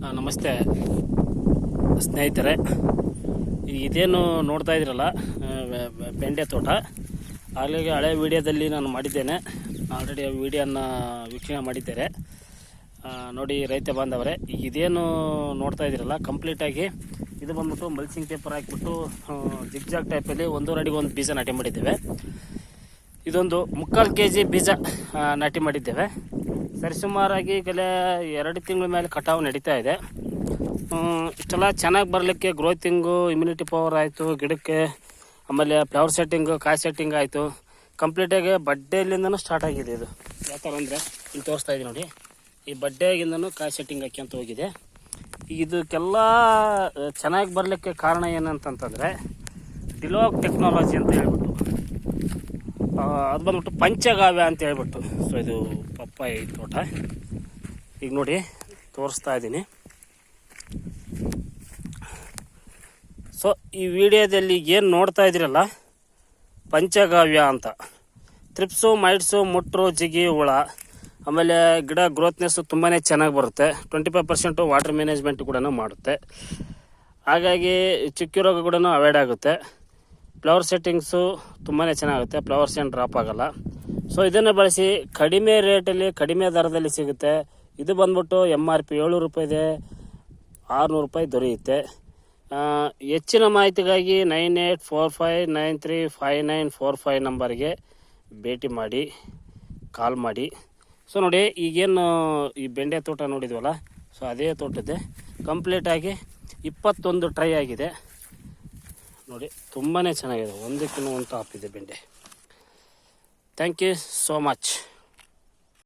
ನಮಸ್ತೆ ಸ್ನೇಹಿತರೆ, ಇದೇನು ನೋಡ್ತಾ ಇದ್ದೀರಲ್ಲ ಬೆಂಡೆ ತೋಟ. ಆಗಲೇ ಹಳೆ ವಿಡಿಯೋದಲ್ಲಿ ನಾನು ಮಾಡಿದ್ದೇನೆ, ಆಲ್ರೆಡಿ ಆ ವಿಡಿಯೋನ ವೀಕ್ಷಣೆ ಮಾಡಿದ್ದೇನೆ. ನೋಡಿ ರೈತ ಬಾಂಧವರೇ, ಇದೇನು ನೋಡ್ತಾ ಇದ್ದೀರಲ್ಲ ಕಂಪ್ಲೀಟಾಗಿ ಇದು ಬಂದ್ಬಿಟ್ಟು ಮಲ್ಚಿಂಗ್ ಪೇಪರ್ ಹಾಕಿಬಿಟ್ಟು ಜಿಗ್ಜಾಗ್ ಟೈಪಲ್ಲಿ 1.5 ಅಡಿಗೆ ಒಂದು ಬೀಜ ನಾಟಿ ಮಾಡಿದ್ದೇವೆ. ಇದೊಂದು 3/4 kg ಬೀಜ ನಾಟಿ ಮಾಡಿದ್ದೇವೆ. ಸರಿಸುಮಾರಾಗಿ ಈಗಲೇ 2 ತಿಂಗಳ ಮೇಲೆ ಕಟಾವು ನಡೀತಾ ಇದೆ. ಇಷ್ಟೆಲ್ಲ ಚೆನ್ನಾಗಿ ಬರಲಿಕ್ಕೆ ಗ್ರೋತಿಂಗು, ಇಮ್ಯುನಿಟಿ ಪವರ್ ಆಯಿತು ಗಿಡಕ್ಕೆ, ಆಮೇಲೆ ಫ್ಲವರ್ ಸೆಟ್ಟಿಂಗು, ಕಾಯಿ ಸೆಟ್ಟಿಂಗ್ ಆಯಿತು. ಕಂಪ್ಲೀಟಾಗಿ ಬಡ್ಡೆಯಲ್ಲಿಂದನೂ ಸ್ಟಾರ್ಟ್ ಆಗಿದೆ. ಇದು ಯಾವ ಥರ ಅಂದರೆ ಇಲ್ಲಿ ತೋರಿಸ್ತಾ ಇದ್ದೀನಿ ನೋಡಿ, ಈ ಬಡ್ಡೆಗಿಂದನೂ ಕಾಯಿ ಸೆಟ್ಟಿಂಗ್ ಹಾಕಿ ಅಂತ ಹೋಗಿದೆ. ಇದಕ್ಕೆಲ್ಲ ಚೆನ್ನಾಗಿ ಬರಲಿಕ್ಕೆ ಕಾರಣ ಏನಂತಂತಂದರೆ ಡಿಲಾಗ್ ಟೆಕ್ನಾಲಜಿ ಅಂತ ಹೇಳ್ಬಿಟ್ಟು, ಅದು ಬಂದ್ಬಿಟ್ಟು ಪಂಚಗಾವ್ಯ ಅಂತ ಹೇಳ್ಬಿಟ್ಟು. ಸೊ ಇದು ಪಪ್ಪಾಯಿ ತೋಟ ಈಗ ನೋಡಿ ತೋರಿಸ್ತಾ ಇದ್ದೀನಿ. ಸೊ ಈ ವಿಡಿಯೋದಲ್ಲಿ ಏನು ನೋಡ್ತಾ ಇದ್ದೀರಲ್ಲ ಪಂಚಗಾವ್ಯ ಅಂತ. ತ್ರಿಪ್ಸು, ಮೈಟ್ಸು, ಮುಟ್ರು, ಜಿಗಿ, ಹುಳ, ಆಮೇಲೆ ಗಿಡ ಗ್ರೋತ್ನೆಸ್ಸು ತುಂಬಾ ಚೆನ್ನಾಗಿ ಬರುತ್ತೆ. 25% ವಾಟರ್ ಮ್ಯಾನೇಜ್ಮೆಂಟ್ ಕೂಡ ಮಾಡುತ್ತೆ. ಹಾಗಾಗಿ ಚಿಕ್ಕ ರೋಗ ಕೂಡ ಅವಾಯ್ಡ್ ಆಗುತ್ತೆ. ಫ್ಲವರ್ ಸೆಟ್ಟಿಂಗ್ಸು ತುಂಬಾ ಚೆನ್ನಾಗುತ್ತೆ, ಫ್ಲವರ್ಸ್ ಏನು ಡ್ರಾಪ್ ಆಗೋಲ್ಲ. ಸೊ ಇದನ್ನು ಬಳಸಿ ಕಡಿಮೆ ರೇಟಲ್ಲಿ, ಕಡಿಮೆ ದರದಲ್ಲಿ ಸಿಗುತ್ತೆ. ಇದು ಬಂದ್ಬಿಟ್ಟು MRP 700 ರೂಪಾಯಿ ಇದೆ, 600 ರೂಪಾಯಿ ದೊರೆಯುತ್ತೆ. ಹೆಚ್ಚಿನ ಮಾಹಿತಿಗಾಗಿ 9845935945 ನಂಬರ್ಗೆ ಭೇಟಿ ಮಾಡಿ, ಕಾಲ್ ಮಾಡಿ. ಸೊ ನೋಡಿ ಈಗೇನು ಈ ಬೆಂಡೆ ತೋಟ ನೋಡಿದ್ವಲ್ಲ, ಸೊ ಅದೇ ತೋಟದ್ದೇ ಕಂಪ್ಲೀಟಾಗಿ 21 ಟ್ರೈ ಆಗಿದೆ ನೋಡಿ. ತುಂಬಾ ಚೆನ್ನಾಗಿದೆ, ಒಂದಕ್ಕಿಂತ ಒಂದು ಟಾಪ್ ಇದೆ ಬೆಂಡೆ. Thank you so much.